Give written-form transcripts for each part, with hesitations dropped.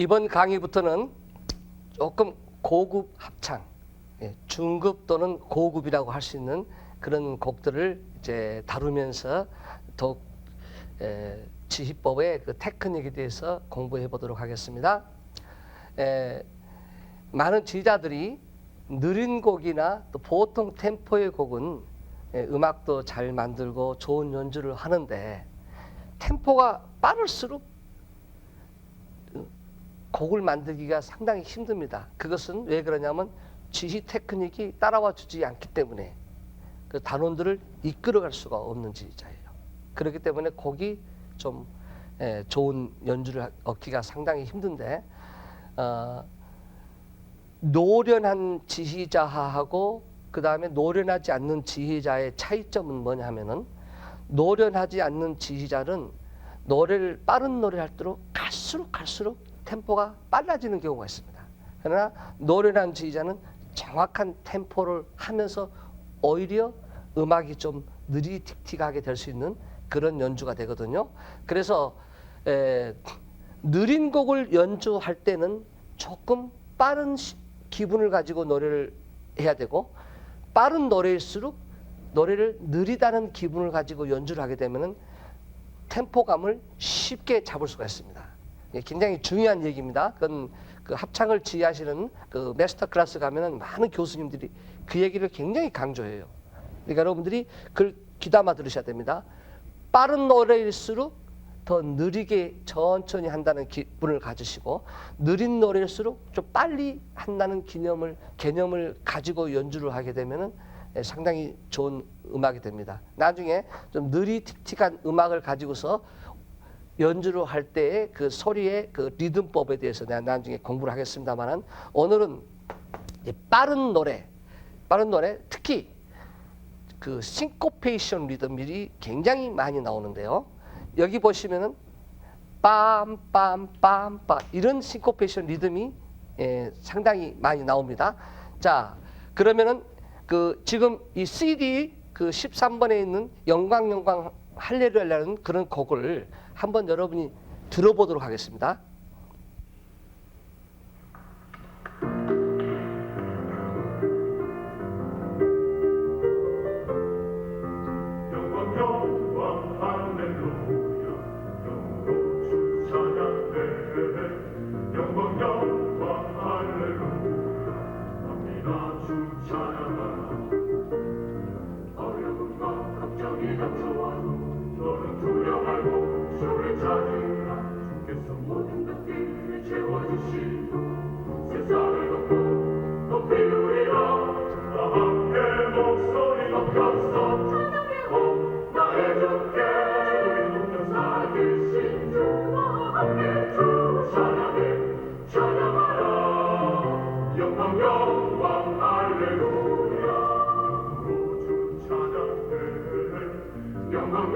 이번 강의부터는 조금 고급 합창, 중급 또는 고급이라고 할 수 있는 그런 곡들을 이제 다루면서 더욱 지휘법의 그 테크닉에 대해서 공부해 보도록 하겠습니다. 많은 지휘자들이 느린 곡이나 또 보통 템포의 곡은 음악도 잘 만들고 좋은 연주를 하는데 템포가 빠를수록 곡을 만들기가 상당히 힘듭니다. 그것은 왜 그러냐면 지휘 테크닉이 따라와 주지 않기 때문에 그 단원들을 이끌어갈 수가 없는 지휘자예요. 그렇기 때문에 곡이 좀 좋은 연주를 얻기가 상당히 힘든데 노련한 지휘자하고 그 다음에 노련하지 않는 지휘자의 차이점은 뭐냐 하면은 노련하지 않는 지휘자는 빠른 노래를 할수록 갈수록 템포가 빨라지는 경우가 있습니다. 그러나 노련한 지휘자는 정확한 템포를 하면서 오히려 음악이 좀 느리틱틱하게 될 수 있는 그런 연주가 되거든요. 그래서 느린 곡을 연주할 때는 조금 빠른 기분을 가지고 노래를 해야 되고 빠른 노래일수록 노래를 느리다는 기분을 가지고 연주를 하게 되면은 템포감을 쉽게 잡을 수가 있습니다. 굉장히 중요한 얘기입니다. 그건 그 합창을 지휘하시는 그 마스터 클래스 가면은 많은 교수님들이 그 얘기를 굉장히 강조해요. 그러니까 여러분들이 그걸 귀담아 들으셔야 됩니다. 빠른 노래일수록 더 느리게 천천히 한다는 기분을 가지시고 느린 노래일수록 좀 빨리 한다는 개념을 가지고 연주를 하게 되면은 상당히 좋은 음악이 됩니다. 나중에 좀 느리틱틱한 음악을 가지고서 연주를 할 때의 그 소리의 그 리듬법에 대해서 내가 나중에 공부를 하겠습니다만은 오늘은 빠른 노래 특히 그 싱코페이션 리듬이 굉장히 많이 나오는데요. 여기 보시면은 빰빰빰빰 이런 싱코페이션 리듬이 상당히 많이 나옵니다. 자, 그러면은 그 지금 이 CD 그 13번에 있는 영광 할렐루야라는 그런 곡을 한번 여러분이 들어보도록 하겠습니다. 영광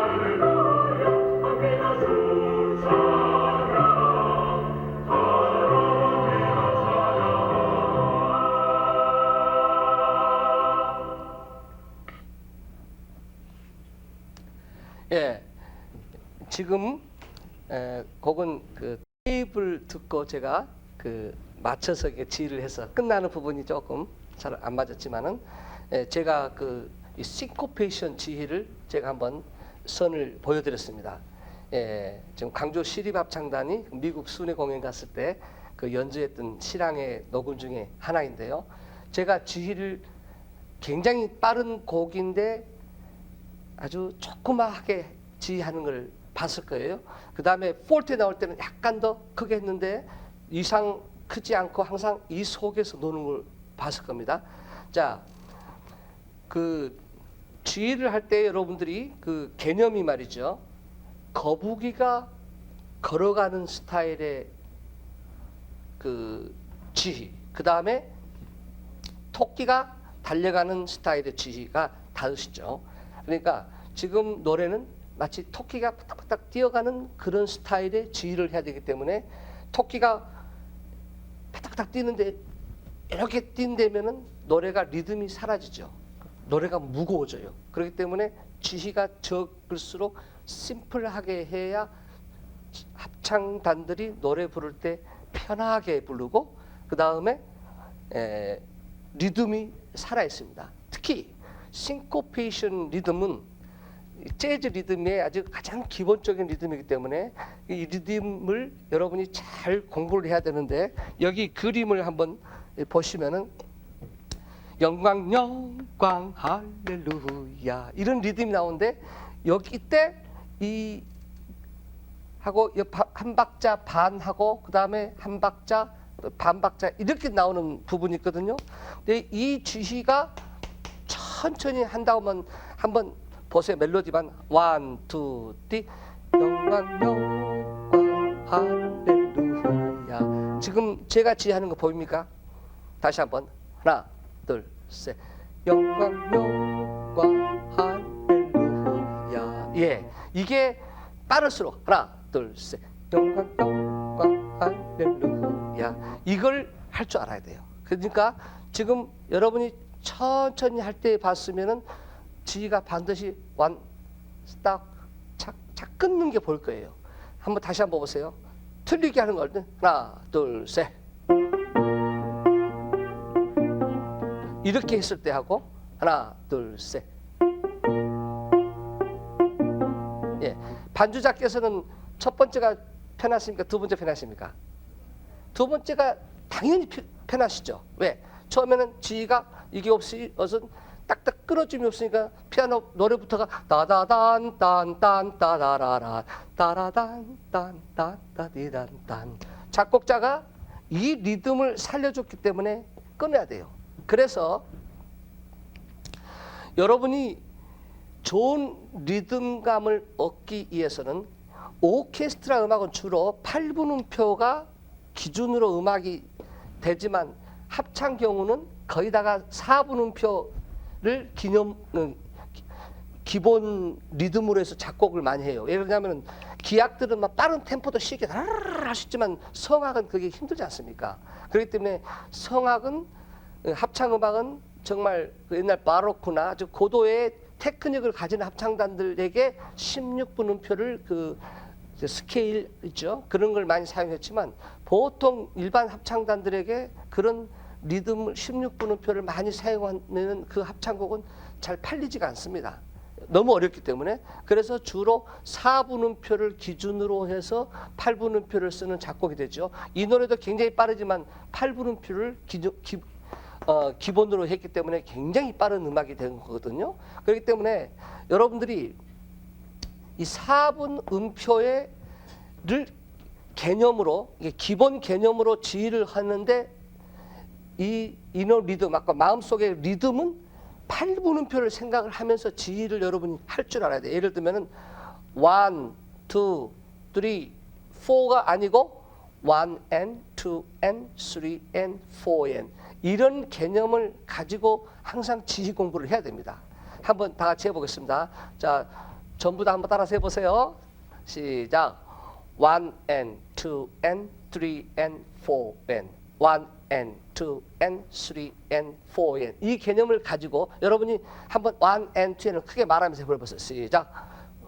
할렐루야, 함께 나주 예, 지금 곡은 그 테이블 듣고 제가 그 맞춰서 지휘를 해서 끝나는 부분이 조금 잘 안 맞았지만은 제가 그 이 싱코페이션 지휘를 제가 한번 선을 보여드렸습니다. 지금 강조 시립합창단이 미국 순회 공연 갔을 때 그 연주했던 실황의 녹음 중에 하나인데요. 제가 지휘를 굉장히 빠른 곡인데 아주 조그맣게 지휘하는 걸 봤을 거예요. 그 다음에 폴트에 나올 때는 약간 더 크게 했는데 이상 크지 않고 항상 이 속에서 노는 걸 봤을 겁니다. 자, 그 지휘를 할 때 여러분들이 그 개념이 말이죠. 거북이가 걸어가는 스타일의 그 지휘, 그 다음에 토끼가 달려가는 스타일의 지휘가 다르시죠. 그러니까 지금 노래는 마치 토끼가 파닥파닥 뛰어가는 그런 스타일의 지휘를 해야 되기 때문에 토끼가 파닥파닥 뛰는데 이렇게 뛴다면은 노래가 리듬이 사라지죠. 노래가 무거워져요. 그렇기 때문에 지휘가 적을수록 심플하게 해야 합창단들이 노래 부를 때 편하게 부르고 그 다음에 리듬이 살아 있습니다. 특히 싱코페이션 리듬은 재즈 리듬의 아주 가장 기본적인 리듬이기 때문에 이 리듬을 여러분이 잘 공부를 해야 되는데 여기 그림을 한번 보시면은 영광 영광 할렐루야 이런 리듬이 나오는데 여기 때 이 하고 한 박자 반 하고 그 다음에 한 박자 반 박자 이렇게 나오는 부분이 있거든요. 근데 이 지휘가 천천히 한다 하면 한번 보세요. 멜로디만 1, 2, 3 영광 영광 할렐루야. 지금 제가 지휘하는 거 보입니까? 다시 한번 하나 둘 셋 영광 영광 할렐루야. 예, 이게 빠를수록 하나 둘 셋 영광 영광 할렐루야 이걸 할 줄 알아야 돼요. 그러니까 지금 여러분이 천천히 할 때 봤으면은 지휘가 반드시 완 스탑 착 끊는 게 보일 거예요. 한번 다시 한번 보세요. 틀리게 하는 걸 하나 둘 셋 이렇게 했을 때 하고 하나 둘 셋 예, 반주자께서는 첫 번째가 편하십니까? 두 번째 편하십니까? 두 번째가 당연히 편하시죠. 왜? 처음에는 지휘가 이게 없이 어선 딱딱 끊어짐이 없으니까 피아노 노래부터가 따다단 딴딴 따다라라 따라단 딴딴 따디단 딴 작곡자가 이 리듬을 살려줬기 때문에 끊어야 돼요. 그래서 여러분이 좋은 리듬감을 얻기 위해서는 오케스트라 음악은 주로 8분음표가 기준으로 음악이 되지만 합창 경우는 거의 다가 4분음표를 기본 리듬으로 해서 작곡을 많이 해요. 예를 들면 기악들은 막 빠른 템포도 쉽게 할 수 있지만 성악은 그게 힘들지 않습니까? 그렇기 때문에 성악은 합창 음악은 정말 옛날 바로크나 아주 고도의 테크닉을 가진 합창단들에게 16분음표를 그 스케일 있죠. 그런 걸 많이 사용했지만 보통 일반 합창단들에게 그런 리듬 16분음표를 많이 사용하는 그 합창곡은 잘 팔리지가 않습니다. 너무 어렵기 때문에. 그래서 주로 4분음표를 기준으로 해서 8분음표를 쓰는 작곡이 되죠. 이 노래도 굉장히 빠르지만 8분음표를 기본으로 했기 때문에 굉장히 빠른 음악이 된 거거든요. 그렇기 때문에 여러분들이 이 4분 음표의 개념으로 기본 개념으로 지휘를 하는데 이 이너 리듬 아까 마음속의 리듬은 8분음표를 생각을 하면서 지휘를 여러분이 할 줄 알아야 돼요. 예를 들면은 1, 2, 3, 4가 아니고 1 and 2 and 3 and 4 and 이런 개념을 가지고 항상 지휘 공부를 해야 됩니다. 한번 다 같이 해보겠습니다. 자, 전부 다 한번 따라서 해보세요. 시작. 1 and 2 and 3 and 4 and 1 and 2 and 3 and 4 and 이 개념을 가지고 여러분이 한번 1 and 2는 크게 말하면서 해보세요. 시작.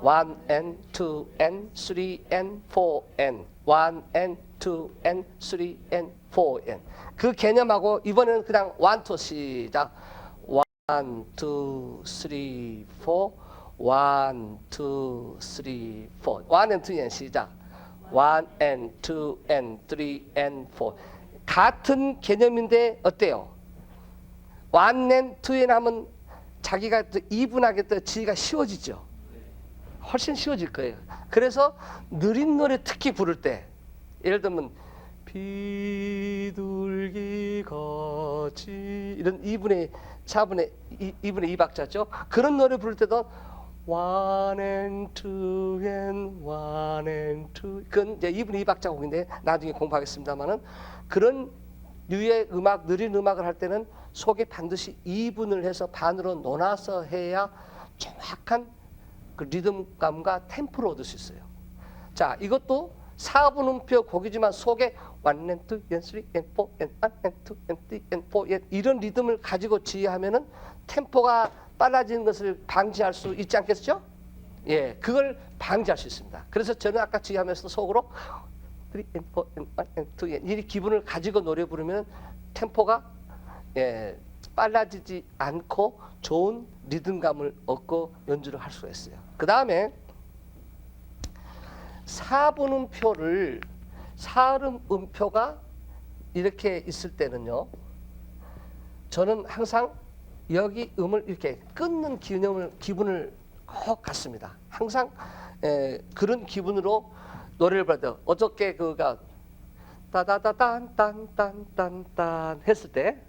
1 and 2 and 3 and 4 and 1 and 2 and 3 and 4 and 그 개념하고 이번에는 그냥 1, 2 시작 1, 2, 3, 4 1, 2, 3, 4 1 and 2 and 시작 1 and 2 and 3 and 4 같은 개념인데 어때요? 1 and 2 and 하면 자기가 또 이분하게 또 지가 쉬워지죠. 훨씬 쉬워질 거예요. 그래서 느린 노래 특히 부를 때 예를 들면 비둘기 같이 이런 2분의 4분의 2분의 2박자죠. 그런 노래 부를 때도 1 and 2 and 1 and 2 그건 이제 2분의 2박자 곡인데 나중에 공부하겠습니다만은 그런 류의 음악 느린 음악을 할 때는 속에 반드시 2분을 해서 반으로 나눠서 해야 정확한 그 리듬감과 템포를 얻을 수 있어요. 자, 이것도 4분음표 곡이지만 속에 1 and 2 and 3 and 4 and 1 and 2 and 3 and 4 and 이런 리듬을 가지고 지휘하면은 템포가 빨라지는 것을 방지할 수 있지 않겠죠? 예, 그걸 방지할 수 있습니다. 그래서 저는 아까 지휘하면서 속으로 3 and 4 and 1 and 2 and 이 기분을 가지고 노래 부르면 템포가 빨라지지 않고 좋은 리듬감을 얻고 연주를 할 수가 있어요. 그 다음에 4분음표를 4음표가 이렇게 있을 때는요. 저는 항상 여기 음을 이렇게 끊는 기분을 꼭 갖습니다. 항상 그런 기분으로 노래를 부를 때 어저께 그가 따다다딴딴딴딴딴 했을 때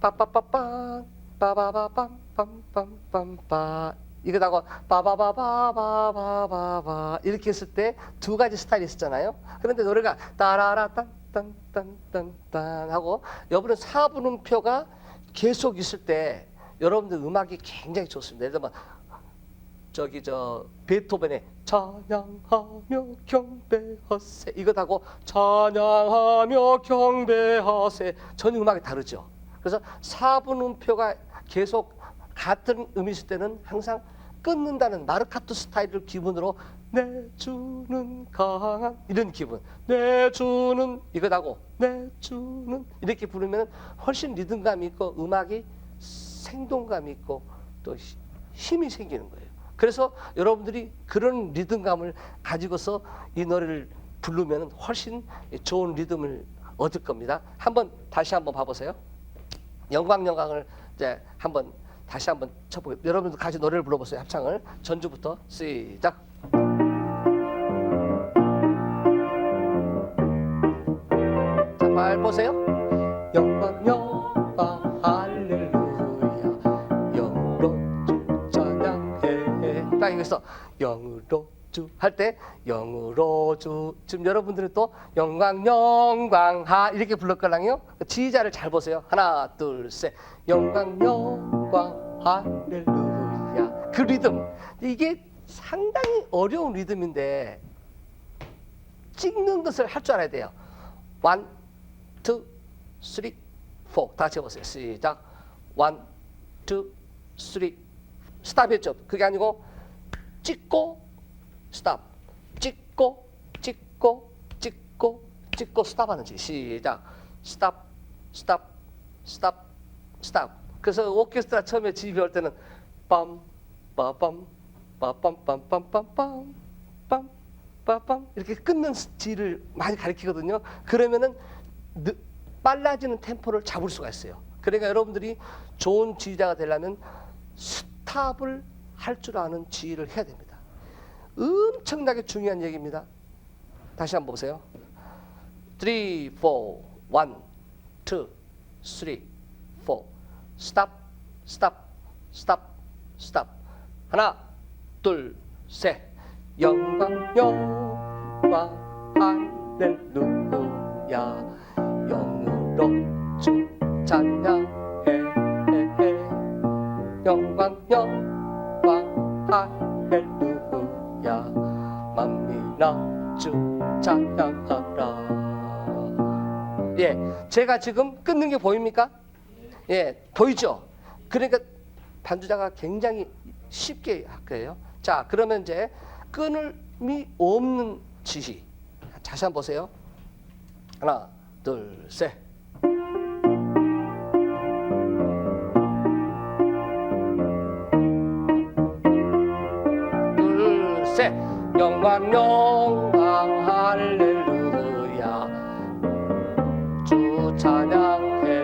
빠빠빠빰 빠바바빰빰빰빰빰 이거다가 빠바바바바바바바 이렇게 했을 때 두 가지 스타일이 있었잖아요. 그런데 노래가 따라라 딴딴딴딴딴 하고 여러분은 4분음표가 계속 있을 때 여러분들 음악이 굉장히 좋습니다. 예를 들면 베토벤의 찬양하며 경배하세 이것하고 찬양하며 경배하세 전혀 음악이 다르죠. 그래서 4분음표가 계속 같은 음이 있을 때는 항상 끊는다는 마르카토 스타일을 기분으로 내 주는 강한 이런 기분 내 주는 이것하고 내 주는 이렇게 부르면 훨씬 리듬감이 있고 음악이 생동감이 있고 또 힘이 생기는 거예요. 그래서 여러분들이 그런 리듬감을 가지고서 이 노래를 부르면 훨씬 좋은 리듬을 얻을 겁니다. 다시 한번 봐보세요. 영광을 이제 다시 한번 쳐보게요. 여러분들 같이 노래를 불러보세요. 합창을 전주부터 시작. 자, 말 보세요. 영광 할렐루야 영으로 주 찬양해. 딱 여기서 영으로 주 할 때 영으로 주 지금 여러분들이 또 영광 이렇게 부를 거랑요. 지휘자를 잘 보세요. 하나 둘 셋 영광 할렐루야 그 리듬 이게 상당히 어려운 리듬인데 찍는 것을 할 줄 알아야 돼요. 1, 2, 3, 4 다 같이 해보세요. 시작 1, 2, 3 스탑했죠. 그게 아니고 찍고 스탑 찍고 스탑하는 지 시작 스탑 그래서 오케스트라 처음에 지휘 배울 때는 빰 빠밤 빠빰빰빰빰빰 빰 이렇게 끊는 지를 많이 가르치거든요. 그러면은 빨라지는 템포를 잡을 수가 있어요. 그러니까 여러분들이 좋은 지휘자가 되려면 스탑을 할 줄 아는 지휘를 해야 됩니다. 엄청나게 중요한 얘기입니다. 다시 한번 보세요. 3, 4, 1, 2, 3, 4 스탑 하나 둘 셋 영광 할렐루야 영으로 주 찬양해 영광 할렐루야 만민아 주 찬양하라. 예, 제가 지금 끊는 게 보입니까? 예, 보이죠? 그러니까 반주자가 굉장히 쉽게 할 거예요. 자, 그러면 이제 끊음이 없는 지시. 다시 한번 보세요. 하나, 둘, 셋. 둘, 셋. 영광, 영광, 할렐루야. 주 찬양해.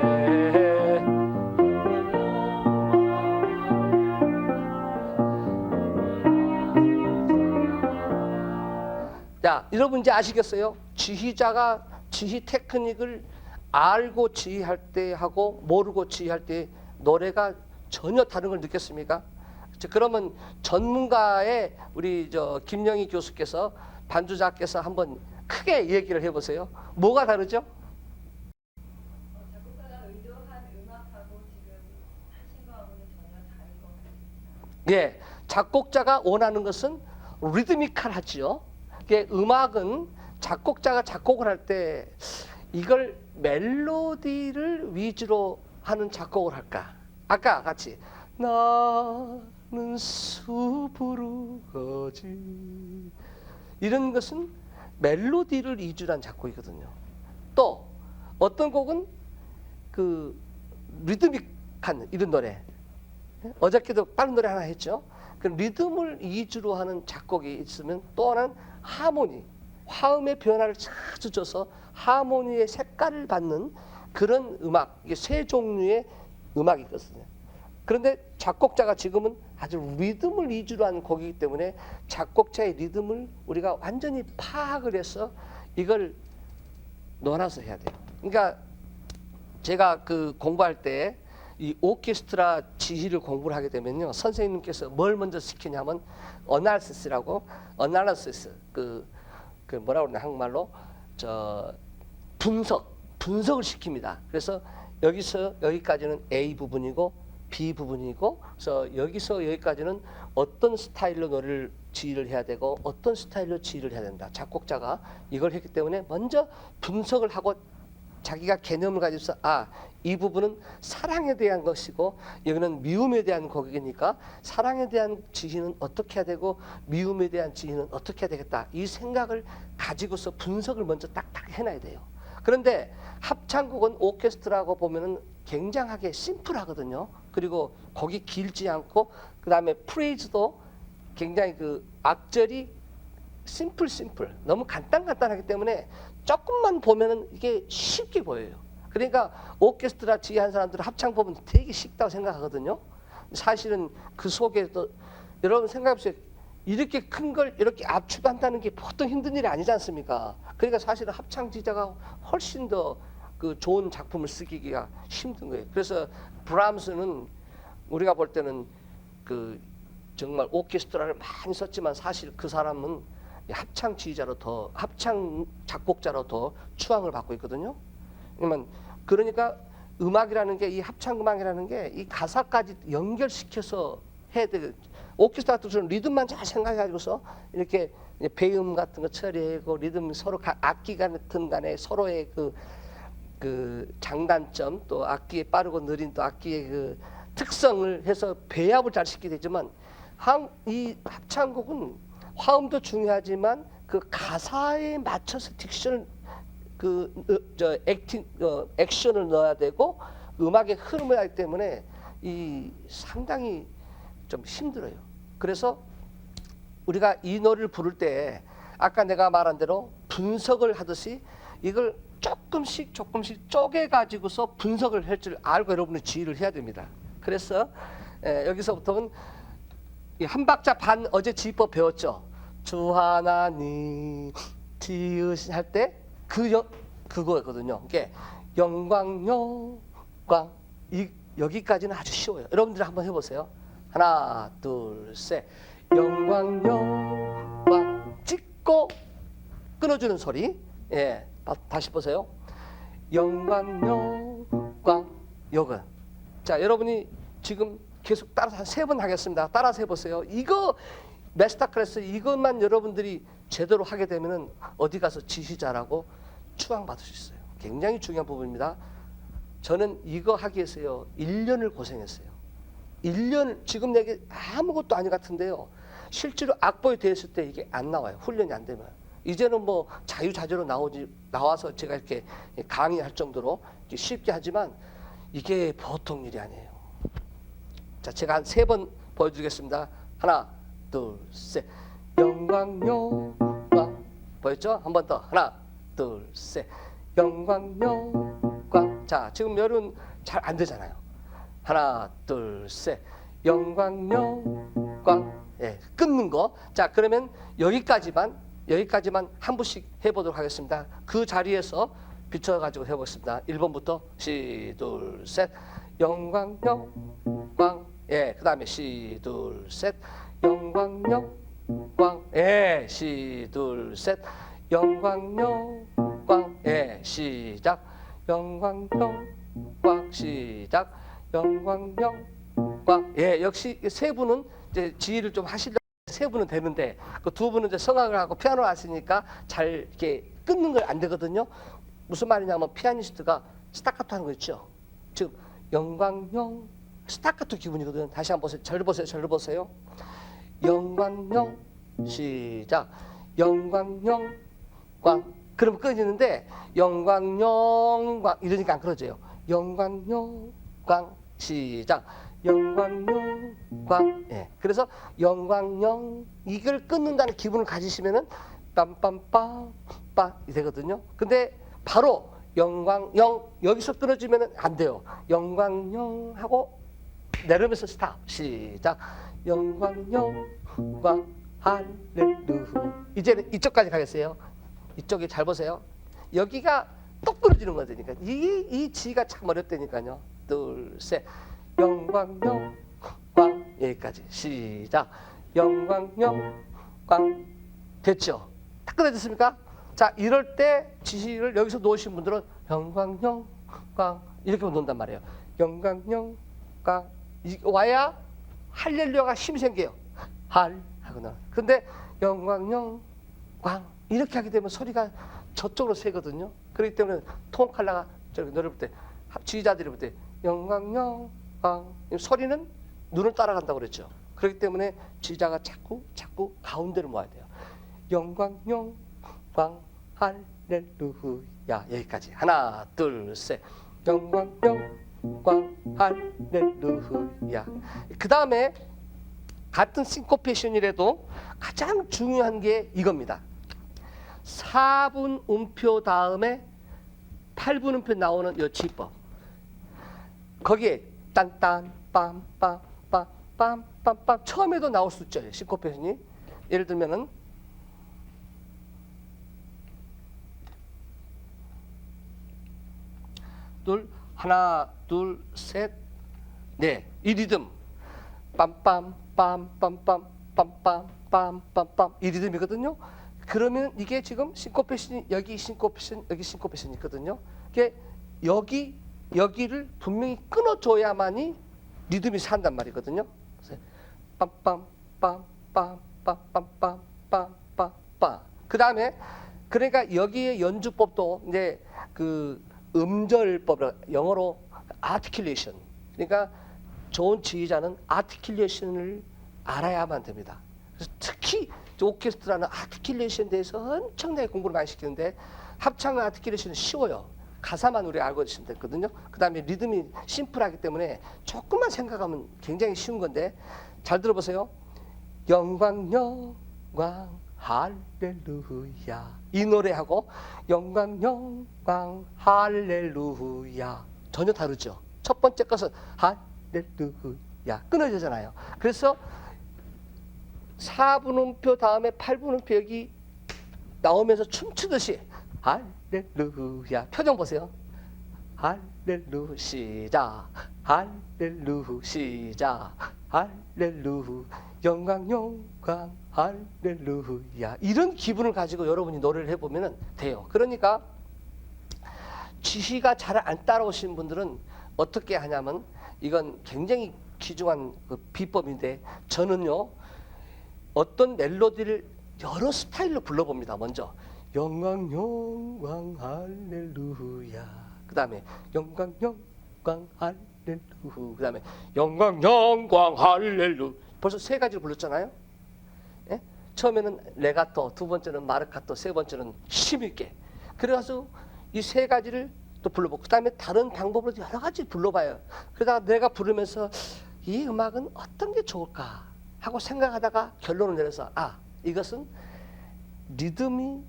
자, 여러분 이제 아시겠어요? 지휘자가 지휘 테크닉을 알고 지휘할 때 하고 모르고 지휘할 때 노래가 전혀 다른 걸 느꼈습니까? 그러면 전문가의 우리 김영희 교수께서 반주자께서 한번 크게 얘기를 해보세요. 뭐가 다르죠? 작곡가가 의도한 음악하고 지금 하신 거하고는 전혀 다른 것 같습니다. 예, 작곡자가 원하는 것은 리드미컬하지요. 음악은 작곡자가 작곡을 할 때 이걸 멜로디를 위주로 하는 작곡을 할까? 아까 같이 나는 숲으로 가지 이런 것은 멜로디를 위주로 한 작곡이거든요. 또 어떤 곡은 그 리드믹한 이런 노래, 어저께도 빠른 노래 하나 했죠. 그 리듬을 위주로 하는 작곡이 있으면 또 하나는 하모니, 화음의 변화를 자주 줘서 하모니의 색깔을 받는 그런 음악, 이게 세 종류의 음악이 있거든요. 그런데 작곡자가 지금은 아주 리듬을 위주로 하는 곡이기 때문에 작곡자의 리듬을 우리가 완전히 파악을 해서 이걸 놀아서 해야 돼요. 그러니까 제가 그 공부할 때 이 오케스트라 지휘를 공부를 하게 되면요, 선생님께서 뭘 먼저 시키냐면 어널시스라고, 어널리시스 그 뭐라 그러나 한국말로 분석을 시킵니다. 그래서 여기서 여기까지는 A 부분이고 B 부분이고, 그래서 여기서 여기까지는 어떤 스타일로 노래를 지휘를 해야 되고 어떤 스타일로 지휘를 해야 된다. 작곡자가 이걸 했기 때문에 먼저 분석을 하고 자기가 개념을 가지고서 이 부분은 사랑에 대한 것이고 여기는 미움에 대한 곡이니까 사랑에 대한 지휘는 어떻게 해야 되고 미움에 대한 지휘는 어떻게 해야 되겠다. 이 생각을 가지고서 분석을 먼저 딱딱 해놔야 돼요. 그런데 합창곡은 오케스트라고 보면은 굉장하게 심플하거든요. 그리고 곡이 길지 않고 그 다음에 프레이즈도 굉장히 그 악절이 심플 너무 간단하기 때문에 조금만 보면은 이게 쉽게 보여요. 그러니까 오케스트라 지휘한 사람들은 합창 보면 되게 쉽다고 생각하거든요. 사실은 그 속에도 여러분 생각해보세요. 이렇게 큰 걸 이렇게 압축한다는 게 보통 힘든 일이 아니지 않습니까? 그러니까 사실은 합창 지휘자가 훨씬 더 그 좋은 작품을 쓰기가 힘든 거예요. 그래서 브람스는 우리가 볼 때는 그 정말 오케스트라를 많이 썼지만 사실 그 사람은 합창 지휘자로 더, 합창 작곡자로 더 추앙을 받고 있거든요. 그러니까 음악이라는 게, 이 합창 음악이라는 게 이 가사까지 연결시켜서 해야 돼. 오케스트라 같은 경우는 리듬만 잘 생각해가지고서 이렇게 배음 같은 거 처리하고 리듬 서로 악기 같은 간에 서로의 그 장단점, 또 악기의 빠르고 느린 또 악기의 그 특성을 해서 배합을 잘 시키게 되지만 이 합창곡은 화음도 중요하지만 그 가사에 맞춰서 딕션을 액션을 넣어야 되고 음악의 흐름을 하기 때문에 이 상당히 좀 힘들어요. 그래서 우리가 이 노래를 부를 때 아까 내가 말한 대로 분석을 하듯이 이걸 조금씩 쪼개 가지고서 분석을 할 줄 알고 여러분이 지휘를 해야 됩니다. 그래서 여기서부터는 한 박자 반 어제 지휘법 배웠죠. 주 하나님 지으신 할 때 그거거든요. 이게 영광 여기까지는 아주 쉬워요. 여러분들 한번 해보세요. 하나 둘 셋. 영광 찍고 끊어주는 소리. 예, 다시 보세요. 영광 요거. 자, 여러분이 지금 계속 따라서 한 3번 하겠습니다. 따라서 해보세요. 이거 마스터 클래스 이것만 여러분들이 제대로 하게 되면은 어디 가서 지휘자라고 추앙받을 수 있어요. 굉장히 중요한 부분입니다. 저는 이거 하기 위해서요 1년을 고생했어요. 1년, 지금 내게 아무것도 아니 같은데요. 실제로 악보에 대했을 때 이게 안 나와요. 훈련이 안 되면. 이제는 뭐 자유자재로 나와서 제가 이렇게 강의할 정도로 이렇게 쉽게 하지만 이게 보통 일이 아니에요. 자, 제가 한 3번 보여드리겠습니다. 하나, 둘, 셋. 영광영광. 보였죠? 한 번 더. 하나, 둘, 셋. 영광영광. 자, 지금 열은 잘 안 되잖아요. 하나, 둘, 셋. 영광영광. 예, 끊는 거. 자, 그러면 여기까지만 한 분씩 해보도록 하겠습니다. 그 자리에서 비춰가지고 해보겠습니다. 1번부터 시, 둘, 셋. 영광영광. 예, 그 다음에 시, 둘, 셋. 영광영광. 예, 시, 둘, 셋. 영광영광. 예, 시작. 영광영광. 시작. 영광영광. 예, 역시 3분은 이제 지휘를 좀 하시려고 3분은 되는데 그 2분은 이제 성악을 하고 피아노를 하시니까 잘 이렇게 끊는 걸 안 되거든요. 무슨 말이냐면 피아니스트가 스타카토 하는 거 있죠. 지금 영광영 스타카토 기분이거든요. 다시 한번 보세요. 저를 보세요. 저를 보세요. 영광영 시작. 영광영광. 그럼 끊이는데 영광영광 이러니까 안 끊어져요. 영광영광 시작. 영광영광. 예. 그래서 영광영 이걸 끊는다는 기분을 가지시면은 빰빰빰빰 이 되거든요. 근데 바로 영광영 여기서 끊어지면은 안 돼요. 영광영 하고 내려면서 스탑 시작. 영광영광 할렐루야. 이제는 이쪽까지 가겠어요. 이쪽에 잘 보세요. 여기가 똑 끊어지는 거니까 이 지가 참 어렵다니까요. 둘, 셋. 영광영광 여기까지 시작. 영광영광 됐죠? 딱 끊어졌습니까? 자, 이럴 때 지시를 여기서 놓으신 분들은 영광영광 이렇게 놓는단 말이에요. 영광영광 와야 할렐루야가 힘이 생겨요. 할 하거나. 근데 영광영광 이렇게 하게 되면 소리가 저쪽으로 새거든요. 그렇기 때문에 통칼라가 저기 노래 볼 때 지휘자들이 볼 때 영광영광 소리는 눈을 따라간다고 그랬죠. 그렇기 때문에 지휘자가 자꾸 가운데를 모아야 돼요. 영광영광 할렐루야. 여기까지. 하나, 둘, 셋. 영광영광 할렐루야. 그 다음에 같은 싱코페이션이라도 가장 중요한 게 이겁니다. 4분 음표 다음에 8분 음표 나오는 이 지법. 거기에 딴딴 빰빰빰빰빰빰 처음에도 나올 수 있죠. 싱코페이션이. 예를 들면은 하나, 둘, 셋, 네, 이 리듬 빰빰빰빰빰빰빰빰빰빰 이 리듬이거든요. 그러면 이게 지금 싱코페이션이 여기 싱코페이션이 있거든요. 이게 여기를 분명히 끊어줘야만이 리듬이 산단 말이거든요. 빰빰빰빰빰빰빰빰빰빰. 그 다음에 그러니까 여기에 연주법도 이제 그 음절법을 영어로 articulation. 그러니까 좋은 지휘자는 articulation을 알아야만 됩니다. 그래서 특히 오케스트라는 articulation에 대해서 엄청나게 공부를 많이 시키는데 합창 articulation은 쉬워요. 가사만 우리가 알고 있으면 됐거든요. 그 다음에 리듬이 심플하기 때문에 조금만 생각하면 굉장히 쉬운 건데 잘 들어보세요. 영광 영광 할렐루야 이 노래하고 영광 영광 할렐루야 전혀 다르죠. 첫 번째 것은 할렐루야 끊어지잖아요. 그래서 4분 음표 다음에 8분 음표 여기 나오면서 춤추듯이 할렐루야 표정 보세요. 할렐루 시작 할렐루 시작 할렐루 영광 영광 할렐루야 이런 기분을 가지고 여러분이 노래를 해보면 돼요. 그러니까 지휘가 잘 안 따라오시는 분들은 어떻게 하냐면 이건 굉장히 귀중한 그 비법인데 저는요 어떤 멜로디를 여러 스타일로 불러봅니다. 먼저 영광 영광 할렐루야 그 다음에 영광 영광 할렐루 그 다음에 영광 영광 할렐루 벌써 3가지를 불렀잖아요. 처음에는 레가토, 두 번째는 마르카토, 세 번째는 힘있게. 그래가지고 이 세 가지를 또 불러보고 그다음에 다른 방법으로 여러 가지 불러봐요. 그러다가 내가 부르면서 이 음악은 어떤 게 좋을까 하고 생각하다가 결론을 내려서 이것은 리듬이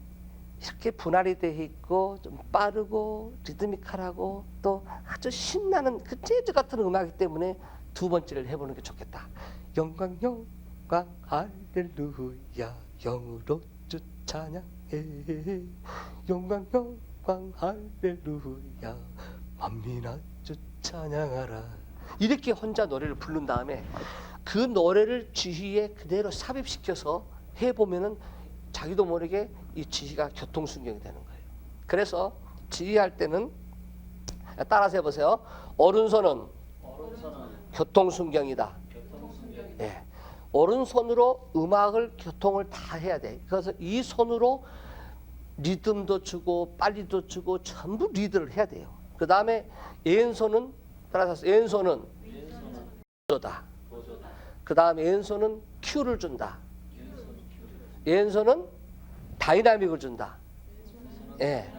이렇게 분할이 되어 있고 좀 빠르고 리드미컬하고 또 아주 신나는 그 재즈 같은 음악이기 때문에 두 번째를 해보는 게 좋겠다. 영광 영광 할렐루야 영으로 주 찬양해 영광 영광 할렐루야 만민아 주 찬양하라. 이렇게 혼자 노래를 부른 다음에 그 노래를 지휘에 그대로 삽입시켜서 해보면은 자기도 모르게 이 지휘가 교통순경이 되는 거예요. 그래서 지휘할 때는 따라서 해보세요. 오른손은 교통순경이다. 예. 오른손으로 음악을 교통을 다 해야 돼. 그래서 이 손으로 리듬도 주고 빨리도 주고 전부 리드를 해야 돼요. 그 다음에 왼손은 따라서 왼손은 보조다. 그 다음에 왼손은 큐를 준다. 왼손은 다이나믹을 준다. 예.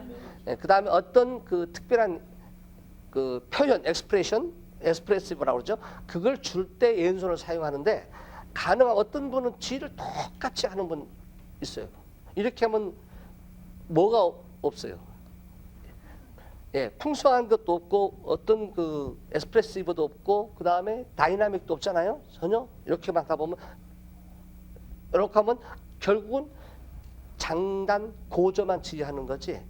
그 다음에 어떤 그 특별한 그 표현, 에스프레시브라고 그러죠. 그걸 줄 때 왼손을 사용하는데 가능한 어떤 분은 지휘를 똑같이 하는 분 있어요. 이렇게 하면 뭐가 없어요. 예, 풍성한 것도 없고 어떤 그 에스프레시브도 없고 그 다음에 다이나믹도 없잖아요. 전혀 이렇게만 하다 보면 이렇게 하면 결국은 장단 고조만 지휘하는 거지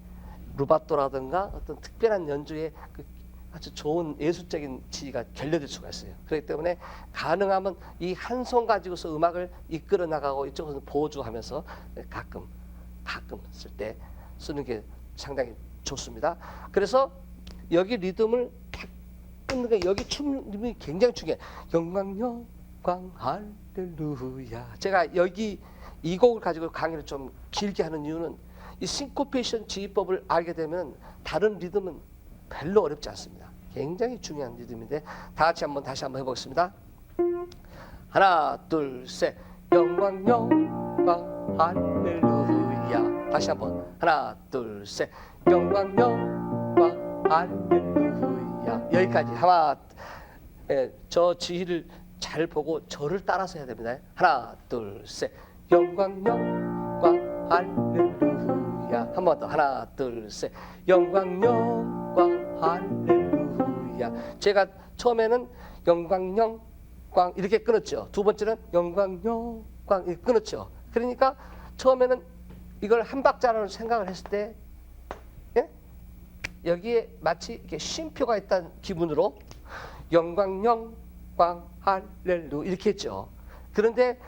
루바토라든가 어떤 특별한 연주에 그 아주 좋은 예술적인 지휘가 결여될 수가 있어요. 그렇기 때문에 가능하면 이 한 손 가지고서 음악을 이끌어 나가고 이쪽에서 보조하면서 가끔 쓸 때 쓰는 게 상당히 좋습니다. 그래서 여기 리듬을 탁 끊는 게 여기 춤 리듬이 굉장히 중요해. 영광 영광 할렐루야. 제가 여기 이 곡을 가지고 강의를 좀 길게 하는 이유는 이 싱코페이션 지휘법을 알게 되면 다른 리듬은 별로 어렵지 않습니다. 굉장히 중요한 리듬인데 다 같이 다시 한번 해보겠습니다. 하나 둘 셋 영광 영광 할렐루야. 다시 한번 하나 둘 셋 영광 영광 할렐루야. 여기까지 하나 저 지휘를 잘 보고 저를 따라서 해야 됩니다. 하나 둘 셋 영광 영광 할렐루야. 한 번 더 하나 둘 셋 영광 영광 할렐루야. 제가 처음에는 영광 영광 이렇게 끊었죠. 두 번째는 영광 영광 이렇게 끊었죠. 그러니까 처음에는 이걸 한 박자로 생각을 했을 때 예? 여기에 마치 이렇게 쉼표가 있다는 기분으로 영광 영광 할렐루 이렇게 했죠. 그런데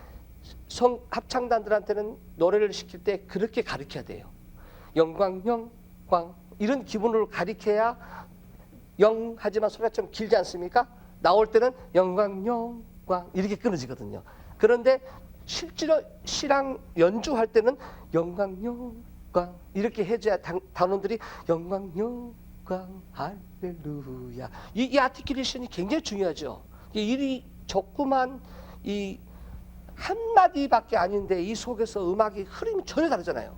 합창단들한테는 노래를 시킬 때 그렇게 가르쳐야 돼요. 영광 영광 이런 기분으로 가르쳐야 영 하지만 소리가 좀 길지 않습니까? 나올 때는 영광 영광 이렇게 끊어지거든요. 그런데 실제로 시랑 연주할 때는 영광 영광 이렇게 해줘야 단원들이 영광 영광 할렐루야. 이 아티큘레이션이 굉장히 중요하죠. 이 조그만 이 한마디밖에 아닌데 이 속에서 음악이 흐름이 전혀 다르잖아요.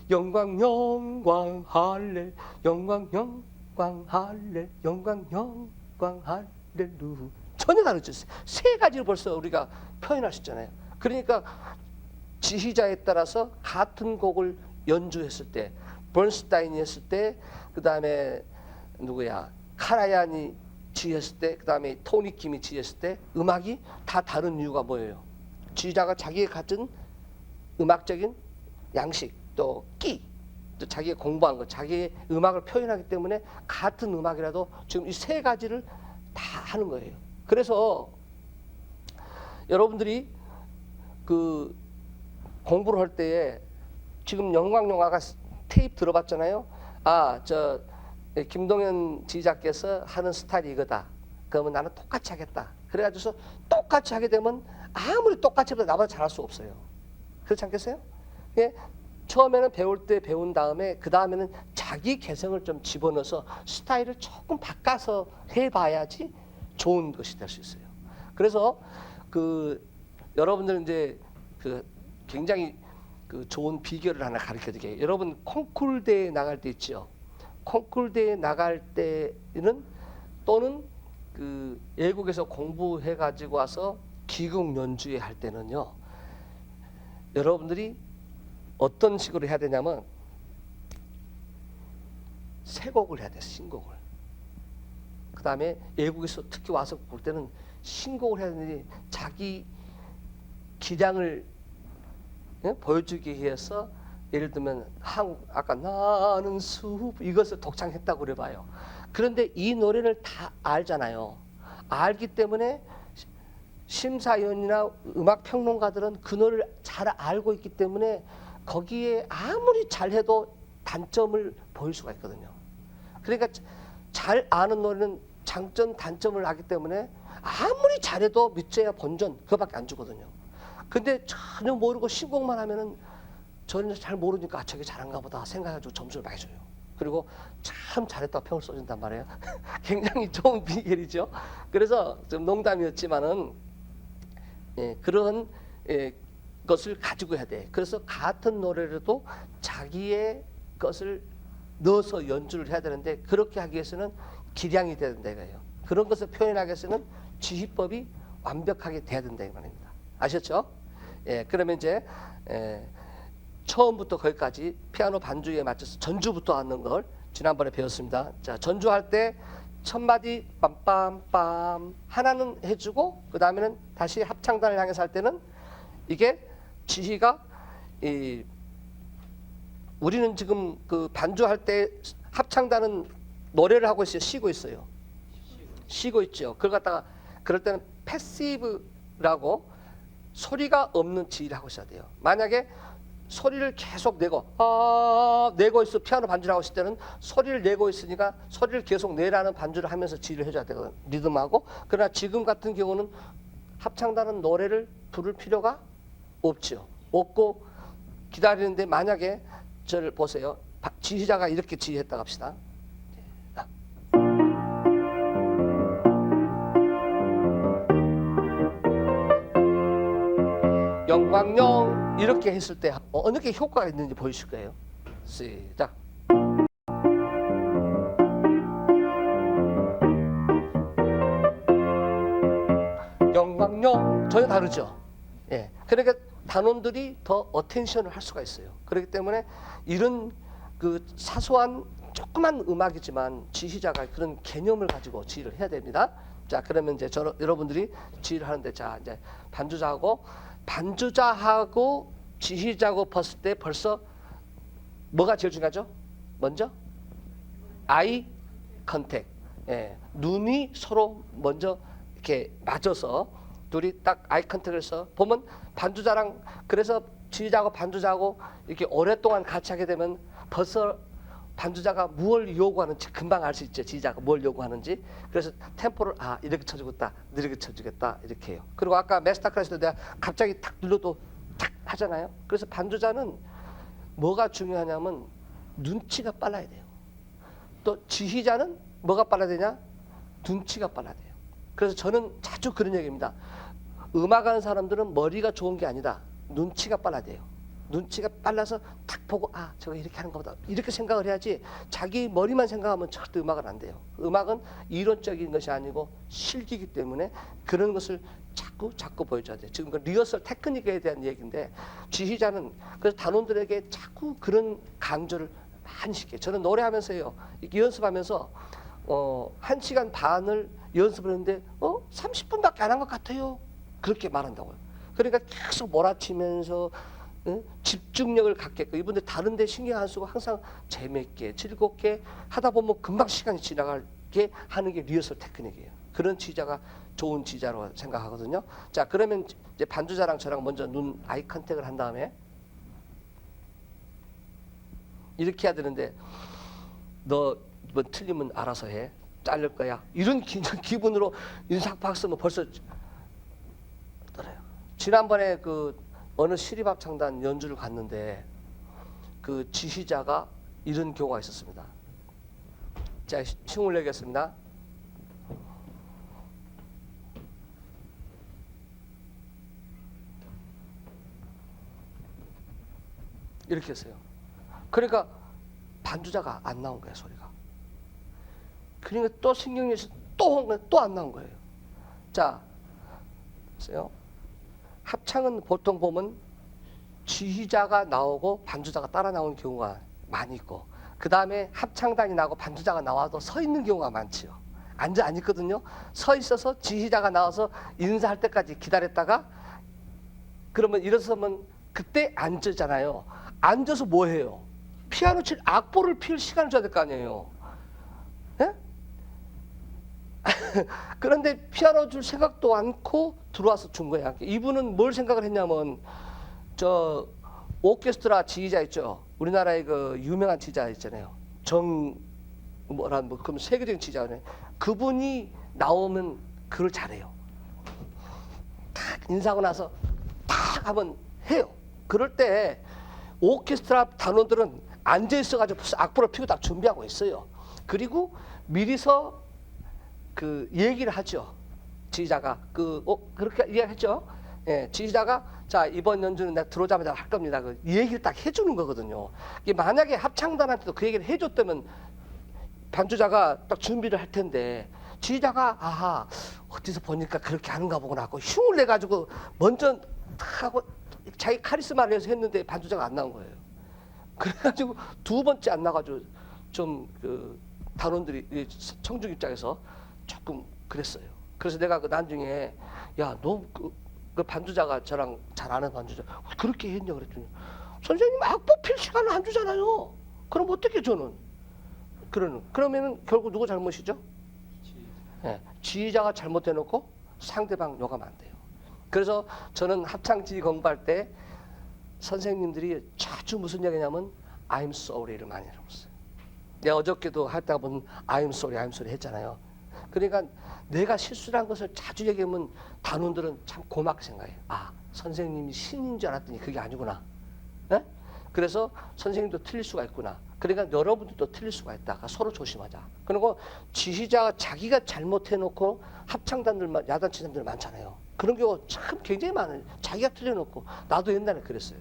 영광 영광 할렐 영광 영광 할렐 영광 영광 할렐루 전혀 다르죠. 세 가지를 벌써 우리가 표현할 수 있잖아요. 그러니까 지휘자에 따라서 같은 곡을 연주했을 때 번스타인이 했을 때 그 다음에 누구야 카라얀이 지휘했을 때 그 다음에 토니 킴이 지휘했을 때 음악이 다 다른 이유가 뭐예요? 지휘자가 자기의 가진 음악적인 양식 또 끼, 또 자기가 공부한 것, 자기의 음악을 표현하기 때문에 같은 음악이라도 지금 이 세 가지를 다 하는 거예요. 그래서 여러분들이 그 공부를 할 때에 지금 영광영화가 테이프 들어봤잖아요. 저 김동현 지휘자께서 하는 스타일이 이거다. 그러면 나는 똑같이 하겠다. 그래가지고서 똑같이 하게 되면 아무리 똑같이 해도 나보다 잘할 수 없어요. 그렇지 않겠어요? 예? 처음에는 배울 때 배운 다음에 그 다음에는 자기 개성을 좀 집어넣어서 스타일을 조금 바꿔서 해봐야지 좋은 것이 될 수 있어요. 그래서 그 여러분들은 이제 그 굉장히 그 좋은 비결을 하나 가르쳐 드릴게요. 여러분 콩쿨 대회 나갈 때 있죠. 콩쿨 대회 나갈 때는 또는 그 외국에서 공부해 가지고 와서 기곡 연주회 할 때는요. 여러분들이 어떤 식으로 해야 되냐면 세 곡을 해야 돼요. 신곡을. 그 다음에 외국에서 특히 와서 볼 때는 신곡을 해야 되는데 자기 기량을 보여주기 위해서 예를 들면 아까 나는 숲 이것을 독창했다고 그래봐요. 그런데 이 노래를 다 알잖아요. 알기 때문에 심사위원이나 음악 평론가들은 그 노래를 잘 알고 있기 때문에 거기에 아무리 잘해도 단점을 보일 수가 있거든요. 그러니까 잘 아는 노래는 장점 단점을 알기 때문에 아무리 잘해도 밑재야 본전 그거밖에 안 주거든요. 근데 전혀 모르고 신곡만 하면은 저는 잘 모르니까 아, 저게 잘한가 보다 생각해가지고 점수를 많이 줘요. 그리고 참 잘했다고 평을 써준단 말이에요. 굉장히 좋은 비결이죠. 그래서 좀 농담이었지만은 그런 것을 가지고 해야 돼. 그래서 같은 노래라도 자기의 것을 넣어서 연주를 해야 되는데 그렇게 하기 위해서는 기량이 돼야 된다 이거예요. 그런 것을 표현하기 위해서는 지휘법이 완벽하게 돼야 된다 이 말입니다. 아셨죠? 그러면 이제 처음부터 거기까지 피아노 반주에 맞춰서 전주부터 하는 걸 지난번에 배웠습니다. 자, 전주할 때 첫 마디 빰빰빰 하나는 해주고 그 다음에는 다시 합창단을 향해서 할 때는 이게 지휘가 우리는 지금 그 반주할 때 합창단은 노래를 하고 있어요. 쉬고 있어요. 쉬고 있죠. 그걸 갖다가 그럴 때는 패시브라고 소리가 없는 지휘를 하고 있어야 돼요. 만약에 소리를 계속 내고 있어 피아노 반주를 하고 있을 때는 소리를 내고 있으니까 소리를 계속 내라는 반주를 하면서 지휘를 해줘야 되거든 리듬하고. 그러나 지금 같은 경우는 합창단은 노래를 부를 필요가 없죠. 없고 기다리는데 만약에 저를 보세요. 지휘자가 이렇게 지휘했다고 합시다. 영광용 이렇게 했을 때 어느 게 효과가 있는지 보이실 거예요. 시작. 영광용 전혀 다르죠. 그러니까 단원들이 더 어텐션을 할 수가 있어요. 그렇기 때문에 이런 그 사소한 조그만 음악이지만 지휘자가 그런 개념을 가지고 지휘를 해야 됩니다. 자, 그러면 이제 여러분들이 지휘를 하는데 자, 이제 반주자하고 지휘자고 봤을 때 벌써 뭐가 제일 중요하죠? 먼저 아이 컨택. 눈이 서로 먼저 이렇게 맞아서 둘이 딱 아이 컨택을 해서 보면 반주자랑 그래서 지휘자하고 반주자하고 이렇게 오랫동안 같이 하게 되면 벌써 반주자가 무엇을 요구하는지 금방 알 수 있죠. 지휘자가 뭘 요구하는지. 그래서 템포를 이렇게 쳐주겠다, 느리게 쳐주겠다 이렇게 해요. 그리고 아까 마스터 클래스도 내가 갑자기 탁 눌러도 탁 하잖아요. 그래서 반주자는 뭐가 중요하냐면 눈치가 빨라야 돼요. 또 지휘자는 뭐가 빨라야 되냐? 눈치가 빨라야 돼요. 그래서 저는 자주 그런 얘기입니다. 음악하는 사람들은 머리가 좋은 게 아니다. 눈치가 빨라야 돼요. 눈치가 빨라서 탁 보고 저거 이렇게 하는 거보다 이렇게 생각을 해야지 자기 머리만 생각하면 절대 음악은 안 돼요. 음악은 이론적인 것이 아니고 실기이기 때문에 그런 것을 자꾸 보여줘야 돼요. 지금 그 리허설 테크닉에 대한 얘기인데 지휘자는 그래서 단원들에게 자꾸 그런 강조를 많이 시켜요. 저는 노래하면서요. 연습하면서 1시간 반을 연습을 했는데 30분밖에 안 한 것 같아요. 그렇게 말한다고요. 그러니까 계속 몰아치면서 집중력을 갖게끔 이분들 다른 데 신경 안 쓰고 항상 재밌게 즐겁게 하다 보면 금방 시간이 지나가게 하는 게 리허설 테크닉이에요. 그런 지휘자가 좋은 지휘자로 생각하거든요. 자, 그러면 이제 반주자랑 저랑 먼저 눈 아이 컨택을 한 다음에 이렇게 해야 되는데 너 뭐 틀리면 알아서 해. 자를 거야. 이런 기분으로 인상팍 쓰면 벌써 떨어요. 지난번에 그 어느 시립합창단 연주를 갔는데 그 지휘자가 이런 경우가 있었습니다. 자, 흉을 내겠습니다. 이렇게 했어요. 그러니까 반주자가 안 나온 거예요, 소리가. 그러니까 또 신경에서 또 안 나온 거예요. 자, 보세요. 합창은 보통 보면 지휘자가 나오고 반주자가 따라 나오는 경우가 많이 있고, 그 다음에 합창단이 나오고 반주자가 나와도 서 있는 경우가 많지요. 앉아 안 있거든요. 서 있어서 지휘자가 나와서 인사할 때까지 기다렸다가 그러면 일어서면 그때 앉잖아요. 앉아서 뭐 해요? 피아노 칠 악보를 필 시간을 줘야 될 거 아니에요. 예? 그런데 피아노 줄 생각도 않고 들어와서 준 거야. 이분은 뭘 생각을 했냐면 저 오케스트라 지휘자 있죠. 우리나라의 그 유명한 지휘자 있잖아요. 그럼 세계적인 지휘자네. 그분이 나오면 그걸 잘해요. 딱 인사하고 나서 딱 한번 해요. 그럴 때 오케스트라 단원들은 앉아 있어가지고 벌써 악보를 피고 딱 준비하고 있어요. 그리고 미리서 그 얘기를 하죠. 지휘자가 그렇게 이야기했죠. 예, 지휘자가 자 이번 연주는 내가 들어오자마자 할 겁니다. 그 얘기를 딱 해주는 거거든요. 이게 만약에 합창단한테도 그 얘기를 해줬다면 반주자가 딱 준비를 할 텐데 지휘자가 아하 어디서 보니까 그렇게 하는가 보구나 하고 흉을 내 가지고 먼저 하고 자기 카리스마를 해서 했는데 반주자가 안 나온 거예요. 그래가지고 두 번째 안 나가지고 좀 그 단원들이 청중 입장에서 조금 그랬어요. 그래서 내가 그 나중에 야 너 그 반주자가 저랑 잘 아는 반주자 그렇게 했냐 그랬더니 선생님 악보 필 시간을 안 주잖아요. 그럼 어떻게 저는 그러면은 결국 누구 잘못이죠? 네, 지휘자가 잘못해놓고 상대방 욕하면 안 돼요. 그래서 저는 합창지휘 공부할 때 선생님들이 자주 무슨 얘기냐면 I'm sorry를 많이 해줬어요. 내가 어저께도 하다 보면 I'm sorry 했잖아요. 그러니까 내가 실수를 한 것을 자주 얘기하면 단원들은 참 고맙게 생각해요. 아, 선생님이 신인 줄 알았더니 그게 아니구나. 네? 그래서 선생님도 틀릴 수가 있구나. 그러니까 여러분들도 틀릴 수가 있다. 서로 조심하자. 그리고 지휘자가 자기가 잘못해놓고 합창단들, 야단치단들 많잖아요. 그런 경우 참 굉장히 많아요. 자기가 틀려놓고. 나도 옛날에 그랬어요.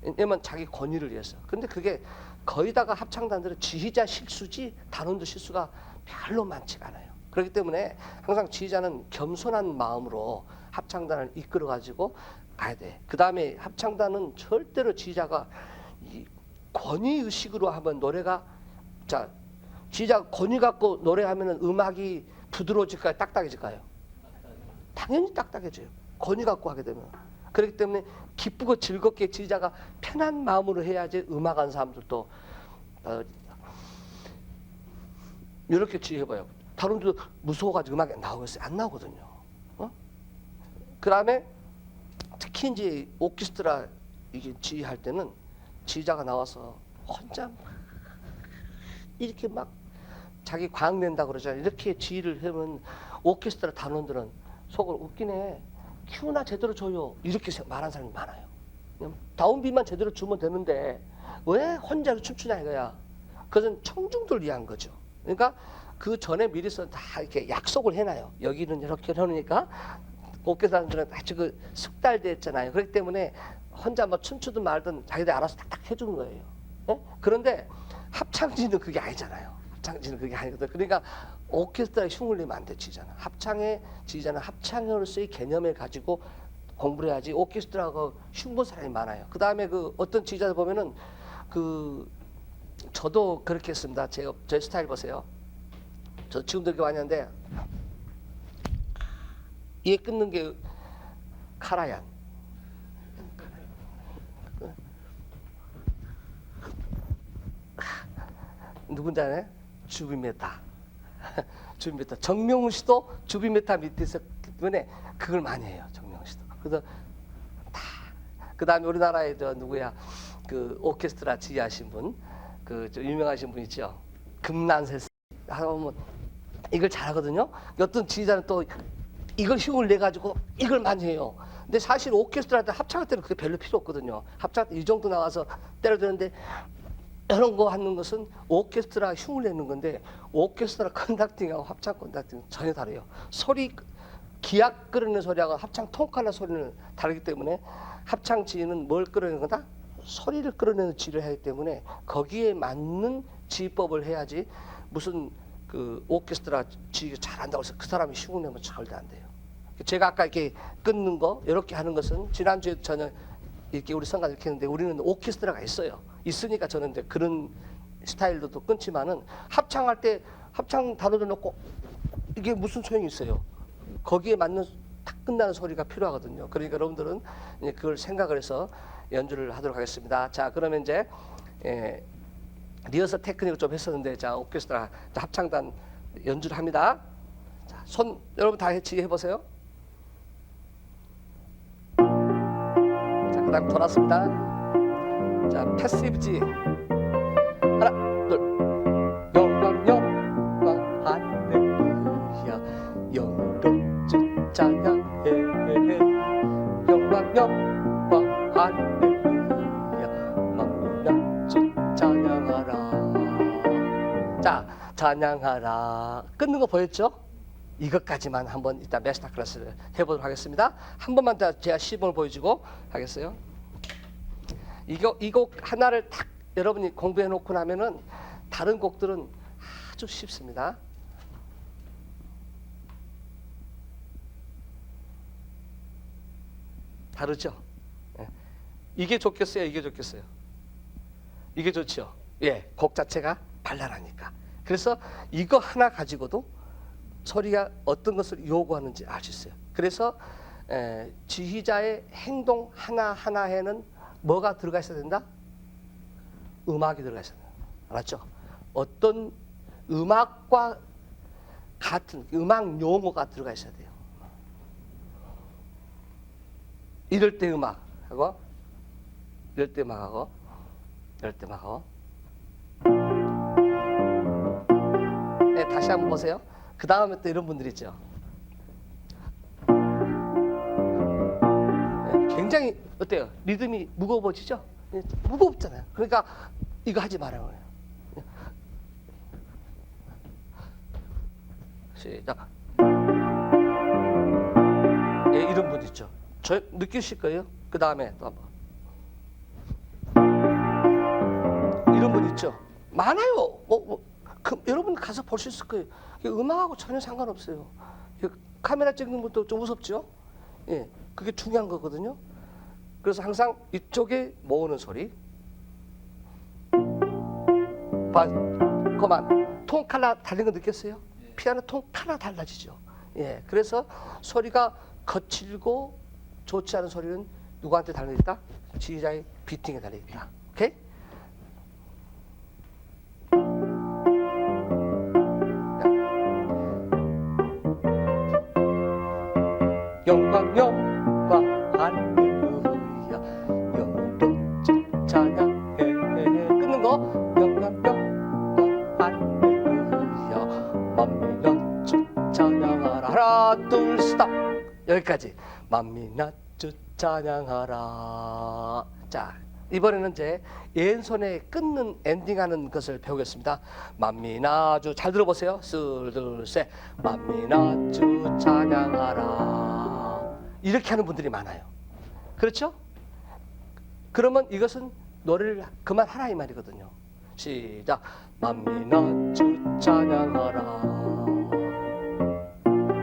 왜냐면 자기 권위를 위해서. 근데 그게 거의 다가 합창단들은 지휘자 실수지 단원도 실수가 별로 많지가 않아요. 그렇기 때문에 항상 지휘자는 겸손한 마음으로 합창단을 이끌어가지고 가야 돼. 그 다음에 합창단은 절대로 지휘자가 이 권위의식으로 하면 노래가 자 지휘자가 권위 갖고 노래하면 음악이 부드러워질까요? 딱딱해질까요? 당연히 딱딱해져요. 권위 갖고 하게 되면. 그렇기 때문에 기쁘고 즐겁게 지휘자가 편한 마음으로 해야지 음악하는 사람들도 이렇게 지휘해봐요. 다른도 무서워가지고 음악이 나오겠어요? 안 나오거든요. 그 다음에 특히 이제 오케스트라 이게 지휘할 때는 지휘자가 나와서 혼자 이렇게 막 자기 광 낸다 그러잖아요. 이렇게 지휘를 하면 오케스트라 단원들은 속으로 웃기네. 큐나 제대로 줘요. 이렇게 말하는 사람이 많아요. 그냥 다운비만 제대로 주면 되는데 왜 혼자서 춤추냐 이거야. 그것은 청중들 위한 거죠. 그러니까 그 전에 미리서 다 이렇게 약속을 해놔요. 여기는 이렇게 해놓으니까 오케스트라들은 아주 그 숙달됐잖아요. 그렇기 때문에 혼자 뭐 춤추든 말든 자기들 알아서 딱딱 해주는 거예요. 네? 그런데 합창지는 그게 아니잖아요. 합창지는 그게 아니거든. 그러니까 오케스트라에 흉을 내면 안 돼, 지휘자는. 합창의 지휘자는 합창으로서의 개념을 가지고 공부를 해야지 오케스트라가 흉본 사람이 많아요. 그 다음에 그 어떤 지휘자들 보면은 그 저도 그렇게 했습니다. 제 스타일 보세요. 저 지금도 이렇게 왔는데 이게 끊는 게 카라얀. 누군지 아네? 주비메타. 주비메타. 정명훈 씨도 주비메타 밑에 있었기 때문에 그걸 많이 해요. 정명훈 씨도. 그래서 다. 그 다음에 우리나라에 저 누구야? 그 오케스트라 지휘하신 분, 그 저 유명하신 분 있죠. 금난세 하면 이걸 잘하거든요. 어떤 지휘자는 또 이걸 힘을 내 가지고 이걸 많이 해요. 근데 사실 오케스트라 때 합창할 때는 그게 별로 필요 없거든요. 합창 때 이 정도 나가서 때려드는데 이런 거 하는 것은 오케스트라 흉을 내는 건데 오케스트라 컨덕팅하고 합창 컨덕팅 전혀 다르요. 소리 기악 끌어내는 소리하고 합창 통칼라 소리는 다르기 때문에 합창 지휘는 뭘 끌어내는 거다? 소리를 끌어내는 지휘를 하기 때문에 거기에 맞는 지휘법을 해야지 무슨 그 오케스트라 지휘 잘한다고 해서 그 사람이 흉내면 절대 안 돼요. 제가 아까 이렇게 끊는 거 이렇게 하는 것은 지난주에 저는 이렇게 우리 성가 이렇게 했는데 우리는 오케스트라가 있어요. 있으니까 저는 이제 그런 스타일로도 끊지만은 합창할 때 합창 단어를 넣고 이게 무슨 소용이 있어요. 거기에 맞는 딱 끝나는 소리가 필요하거든요. 그러니까 여러분들은 이제 그걸 생각을 해서 연주를 하도록 하겠습니다. 자, 그러면 이제 리허설 테크닉을 좀 했었는데 자, 오케스트라 자, 합창단 연주를 합니다. 자, 손 여러분 다 같이 해보세요. 자, 그다음 돌았습니다. 자, 패시브 G 하나, 둘, 영광 영광 할렐루야 영으로 주 찬양해 영광 영광 할렐루야 만민아 주 찬양하라. 자, 찬양하라 끊는 거 보였죠? 이것까지만 한번 이따 마스터 클래스를 해보도록 하겠습니다. 한 번만 더 제가 시범을 보여주고 하겠어요. 이 곡 하나를 딱 여러분이 공부해 놓고 나면은 다른 곡들은 아주 쉽습니다. 다르죠? 예. 이게 좋겠어요? 이게 좋겠어요? 이게 좋죠? 예, 곡 자체가 발랄하니까. 그래서 이거 하나 가지고도 소리가 어떤 것을 요구하는지 알 수 있어요. 그래서 지휘자의 행동 하나하나에는 뭐가 들어가 있어야 된다? 음악이 들어가 있어야 된다. 알았죠? 어떤 음악과 같은 음악 용어가 들어가 있어야 돼요. 이럴 때 음악하고 이럴 때 음악하고 이럴 때 음악하고 네, 다시 한번 보세요. 그 다음에 또 이런 분들 있죠. 네, 굉장히 어때요? 리듬이 무거워지죠? 네, 무겁잖아요. 그러니까 이거 하지 말아요. 시작. 네, 이런 분 있죠. 저 느끼실 거예요. 그 다음에 또 한번 이런 분 있죠. 많아요. 여러분 가서 볼 수 있을 거예요. 음악하고 전혀 상관없어요. 카메라 찍는 것도 좀 무섭죠? 예, 그게 중요한 거거든요. 그래서 항상 이쪽에 모으는 소리. 그만 톤 칼라 달린 거 느꼈어요? 피아노 톤 칼라 달라지죠. 예, 그래서 소리가 거칠고 좋지 않은 소리는 누구한테 달려있다? 지휘자의 비팅에 달려있다. 오케이? 영광 영광 할렐루야 영으로 주 찬양해 끊는 거 영광 영광 할렐루야 만민아 주 찬양하라. 하나 둘 스탑. 여기까지. 만민아 주 찬양하라. 자, 이번에는 이제 왼손에 끊는 엔딩하는 것을 배우겠습니다. 만민아 주 잘 들어보세요. 둘 셋. 만민아 주 찬양하라. 이렇게 하는 분들이 많아요. 그렇죠? 그러면 이것은 노래를 그만하라 이 말이거든요. 시작. 만민아 주 찬양하라.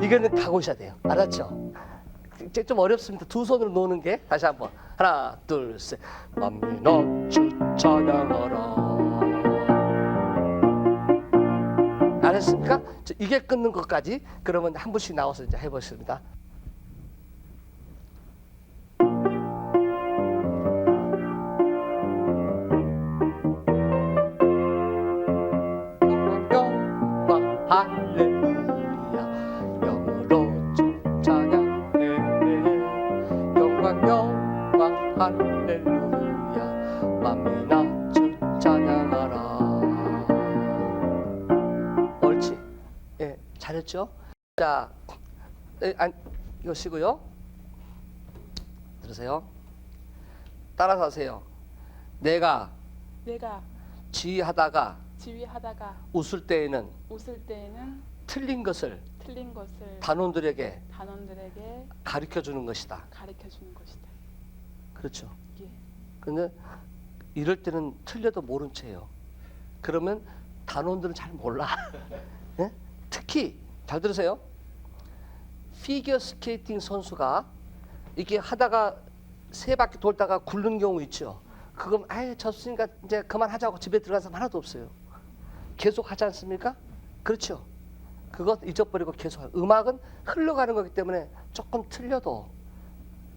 이거는 가고 있어야 돼요. 알았죠? 좀 어렵습니다. 두 손으로 노는 게. 다시 한번. 하나 둘 셋. 만민아 주 찬양하라. 알았습니까? 이게 끊는 것까지 그러면 한 분씩 나와서 이제 해보겠습니다. 할렐루야 영으로 주 찬양해 영광 영광 할렐루야 만민아 주 찬양하라. 옳지. 예, 잘했죠? 자, 이거 쉬고요. 들으세요. 따라서 하세요. 내가 지휘하다가 웃을 때에는 틀린 것을 단원들에게 가르쳐 주는 것이다. 그렇죠. 예. 근데 이럴 때는 틀려도 모른 채예요. 그러면 단원들은 잘 몰라. 예? 특히 잘 들으세요. 피겨 스케이팅 선수가 이렇게 하다가 세 바퀴 돌다가 굴른 경우 있죠. 그건 아예 졌으니까 이제 그만하자고 집에 들어간 사람 하나도 없어요. 계속 하지 않습니까? 그렇죠. 그것 잊어버리고 계속 음악은 흘러가는 거기 때문에 조금 틀려도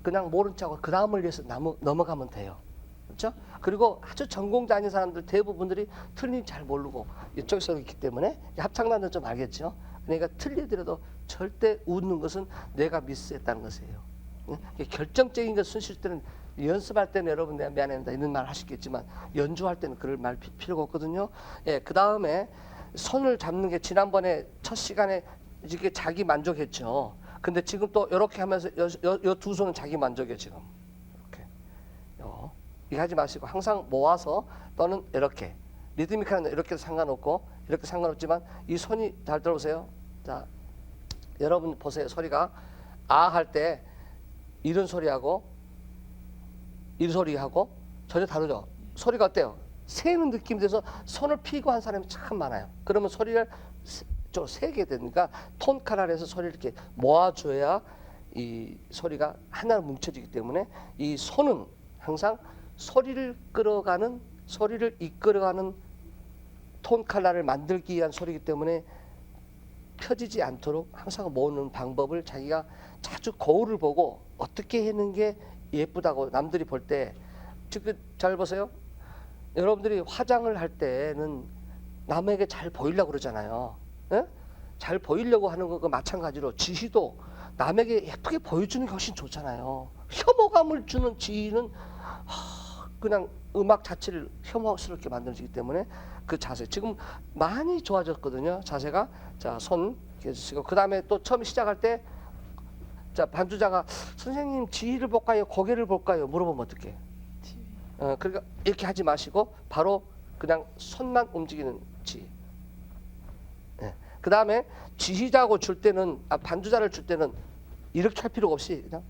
그냥 모른 척하고 그 다음을 위해서 넘어가면 돼요. 그렇죠? 그리고 아주 전공자 아닌 사람들 대부분들이 틀린 잘 모르고 이쪽에서 있기 때문에 합창단은 좀 알겠죠. 그러니까 틀리더라도 절대 웃는 것은 내가 미스했다는 것이에요. 결정적인 것 순실 때는 연습할 때는 여러분 내가 미안합니다 이런 말 하시겠지만 연주할 때는 그럴 말 필요가 없거든요. 예, 그 다음에 손을 잡는 게 지난번에 첫 시간에 이렇게 자기 만족했죠. 근데 지금 또 이렇게 하면서 요 두 손은 자기 만족이에요 지금. 이렇게. 이거 하지 마시고 항상 모아서 또는 이렇게 리드미카는 이렇게 상관없고 이렇게 상관없지만 이 손이 잘 들어보세요. 자, 여러분 보세요. 소리가 아 할 때 이런 소리하고 이 소리하고 전혀 다르죠. 소리가 어때요? 새는 느낌이 돼서 손을 피고 한 사람이 참 많아요. 그러면 소리를 좀 세게 되니까 톤카라에서 소리를 이렇게 모아줘야 이 소리가 하나로 뭉쳐지기 때문에 이 손은 항상 소리를 끌어가는 소리를 이끌어가는 톤칼라를 만들기 위한 소리이기 때문에 펴지지 않도록 항상 모으는 방법을 자기가 자주 거울을 보고 어떻게 하는 게 예쁘다고 남들이 볼 때 지금 잘 보세요. 여러분들이 화장을 할 때는 남에게 잘 보이려고 그러잖아요. 예? 잘 보이려고 하는 것과 마찬가지로 지휘도 남에게 예쁘게 보여주는 게 훨씬 좋잖아요. 혐오감을 주는 지휘는 그냥 음악 자체를 혐오스럽게 만들어지기 때문에 그 자세 지금 많이 좋아졌거든요. 자세가 자, 손 이렇게 해주시고 그 다음에 또 처음 시작할 때 자, 반주자가 선생님 지휘를 볼까요? 고개를 볼까요? 물어보면 어떡해? 그러니까 이렇게 하지 마시고 바로 그냥 손만 움직이는 지휘. 네. 그 다음에 지휘자고 줄 때는 반주자를 줄 때는 이렇게 할 필요가 없이 그냥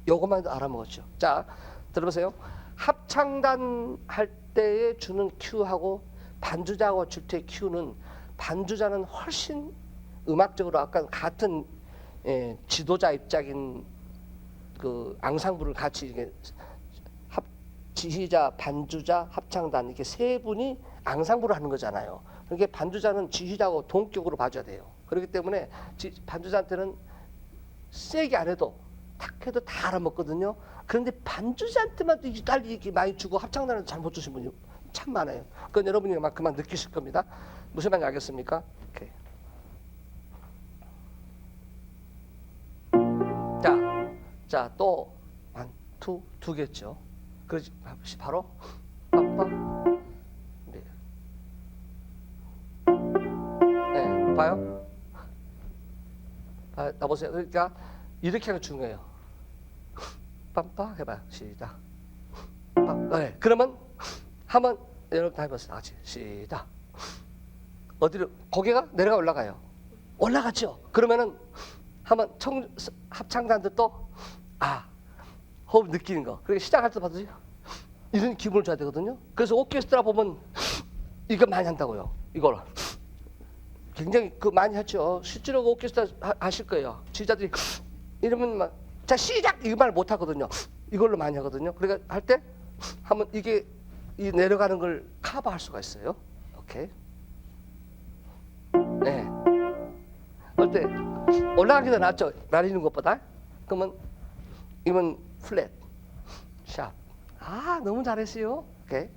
요것만 해도 알아먹었죠. 자, 들어보세요. 합창단 할 때에 주는 큐하고 반주자하고 줄 때 큐는 반주자는 훨씬 음악적으로 아까 같은 지도자 입장인 그 앙상블을 같이 이렇게 지휘자, 반주자, 합창단 이렇게 세 분이 앙상블을 하는 거잖아요. 그러니까 반주자는 지휘자하고 동격으로 봐줘야 돼요. 그렇기 때문에 반주자한테는 세게 안 해도 탁 해도 다 알아먹거든요. 그런데 반주자한테만 딸 이렇게 많이 주고 합창단한테 잘못 주신 분이 참 많아요. 그건 여러분이 그만 느끼실 겁니다. 무슨 말인지 알겠습니까? 오케이. 자, 또 원, 두 개죠. 그렇지, 바로 빰빰. 네, 봐요. 나 보세요. 그러니까 이렇게 하는 게 중요해요. 빰빰 해봐요. 시작. 네, 그러면 한번 여러분 다 해보세요. 같이 시작. 어디로 고개가 내려가 올라가요. 올라갔죠. 그러면은 한번 합창단도 또 호흡 느끼는 거. 그러니까 시작할 때 봐도 이런 기분을 줘야 되거든요. 그래서 오케스트라 보면 이거 많이 한다고요. 이걸 굉장히 많이 하죠. 실제로 오케스트라 하실 거예요. 지휘자들이 이러면 막 자 시작 이 말 못 하거든요. 이걸로 많이 하거든요. 그러니까 할 때 한번 이게 이 내려가는 걸 커버할 수가 있어요. 오케이. 네. 어때? 올라가기 더 낫죠. 날리는 것보다. 그러면 이건 플랫, 샵. 너무 잘했어요. 오케이.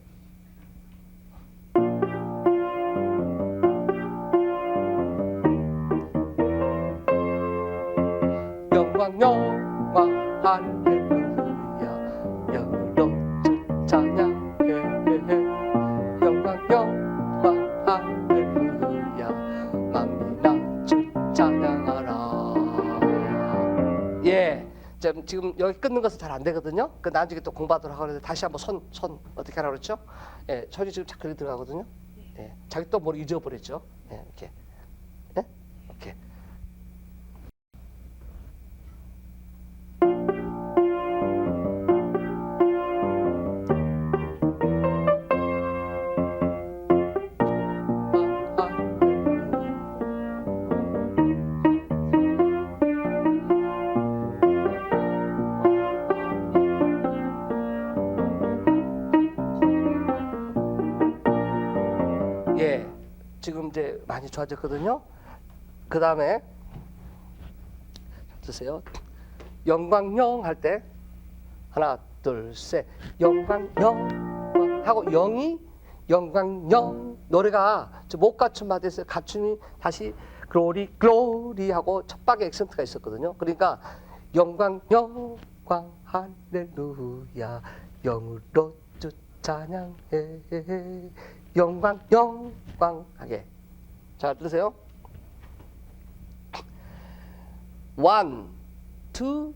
영광 영광 할렐루야 영으로 찬양해 영광 영광 할렐루야 만민아 주 찬양하라. 예. 지금 여기 끊는 것은 잘 안 되거든요. 그 나중에 또 공부하도록 하는데 다시 한번 손 어떻게 하라고 그랬죠? 예, 손이 지금 자꾸 들어가거든요. 예, 자기 또 뭘 잊어버렸죠. 예, 이렇게. 예? 오케이. 좋아졌거든요. 그 다음에 드세요. 영광영 할 때 하나 둘 셋 영광영 하고 영이 영광영 노래가 목 갖춤 받아서 갖춤이 다시 글로리 글로리 하고 첫 박에 액센트가 있었거든요. 그러니까 영광 영광 할렐루야 영으로 주 찬양해 영광 영광 하게. 자 들으세요. 1, 2,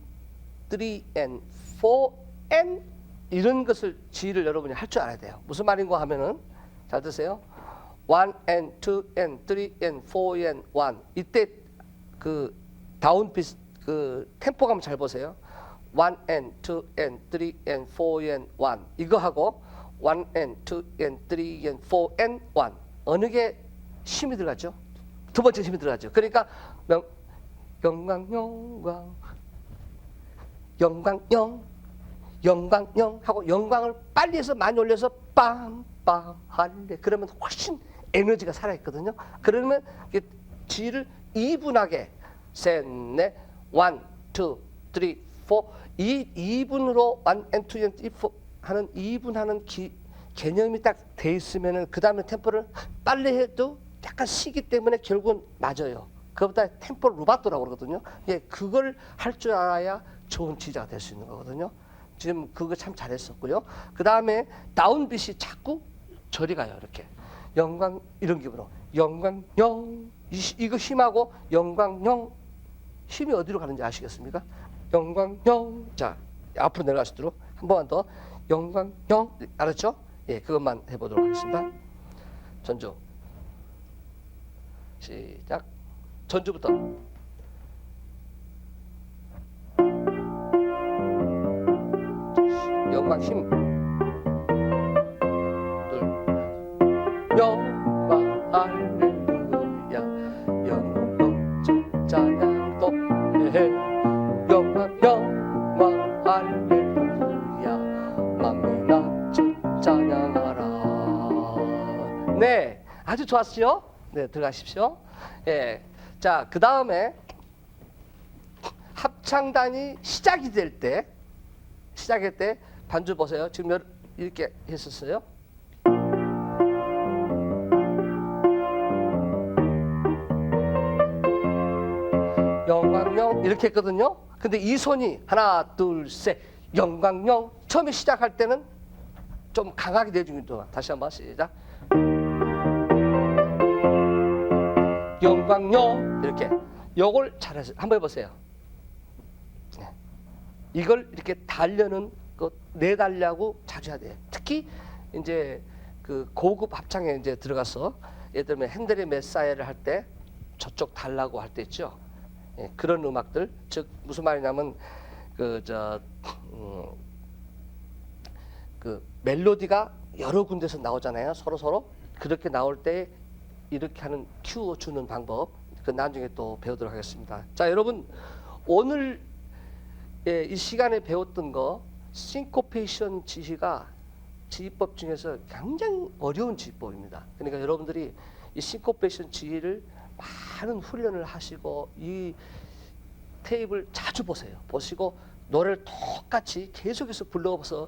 3 and 4 and 이런 것을 지휘를 여러분이 할 줄 알아야 돼요. 무슨 말인가 하면은 잘 드세요. 1 and 2 and 3 and 4 and 1 이때 그 다운빛 그 템포감 한번 잘 보세요. 1 and 2 and 3 and 4 and 1 이거 하고 1 and 2 and 3 and 4 and 1 어느 게 힘이 들어가죠? 두 번째 힘이 들어가죠. 그러니까 영광 영광 영광 영광 영 하고 영광을 빨리 해서 많이 올려서 빰빰 할래 그러면 훨씬 에너지가 살아있거든요. 그러면 G를 이분하게 셋, 넷, 1, 2, 3, 4 이 2분으로 1 and 2 and 3, 4 하는 2분 하는 개념이 딱 돼 있으면은 그 다음에 템포를 빨리 해도 약간 쉬기 때문에 결국은 맞아요. 그것보다 템포 루바토라고 그러거든요. 예, 그걸 할 줄 알아야 좋은 지휘자가 될 수 있는 거거든요. 지금 그거 참 잘했었고요. 그 다음에 다운빛이 자꾸 저리 가요. 이렇게 영광 이런 기분으로 영광 영 이거 힘하고 영광 영 힘이 어디로 가는지 아시겠습니까? 영광 영 자 앞으로 내려갈 수 있도록 한 번만 더 영광 영 알았죠? 예, 그것만 해보도록 하겠습니다. 전주 시작. 전주부터 영광 힘 둘 영광 할렐루야 영광 주 찬양도 해 영광 영광 할렐루야 만민아 주 찬양하라. 네 아주 좋았죠? 네 들어가십시오. 예. 자, 그 다음에 합창단이 시작이 될 때, 시작할 때 반주 보세요. 지금 이렇게 했었어요. 영광영 이렇게 했거든요. 근데 이 손이 하나, 둘, 셋, 영광영 처음에 시작할 때는 좀 강하게 내줍니다. 다시 한번 시작. 영광영 이렇게 요걸 잘해서 한번 해보세요. 네. 이걸 이렇게 달려는 거 내달려고 자주 해야 돼요. 특히 이제 그 고급 합창에 이제 들어가서 예를 들면 핸델의 메사야를 할 때 저쪽 달라고 할 때 있죠. 예, 그런 음악들 즉 무슨 말이냐면 그 멜로디가 여러 군데서 나오잖아요. 서로 그렇게 나올 때 이렇게 하는 큐 주는 방법 그 나중에 또 배우도록 하겠습니다. 자 여러분 오늘 이 시간에 배웠던 거 싱코페이션 지휘가 지휘법 중에서 굉장히 어려운 지휘법입니다. 그러니까 여러분들이 이 싱코페이션 지휘를 많은 훈련을 하시고 이 테이프를 자주 보시고 노래를 똑같이 계속해서 불러서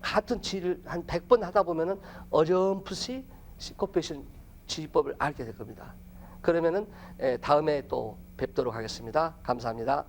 같은 지휘를 한 100번 하다 보면은 어렴풋이 싱코페이션 지휘법을 알게 될 겁니다. 그러면은 다음에 또 뵙도록 하겠습니다. 감사합니다.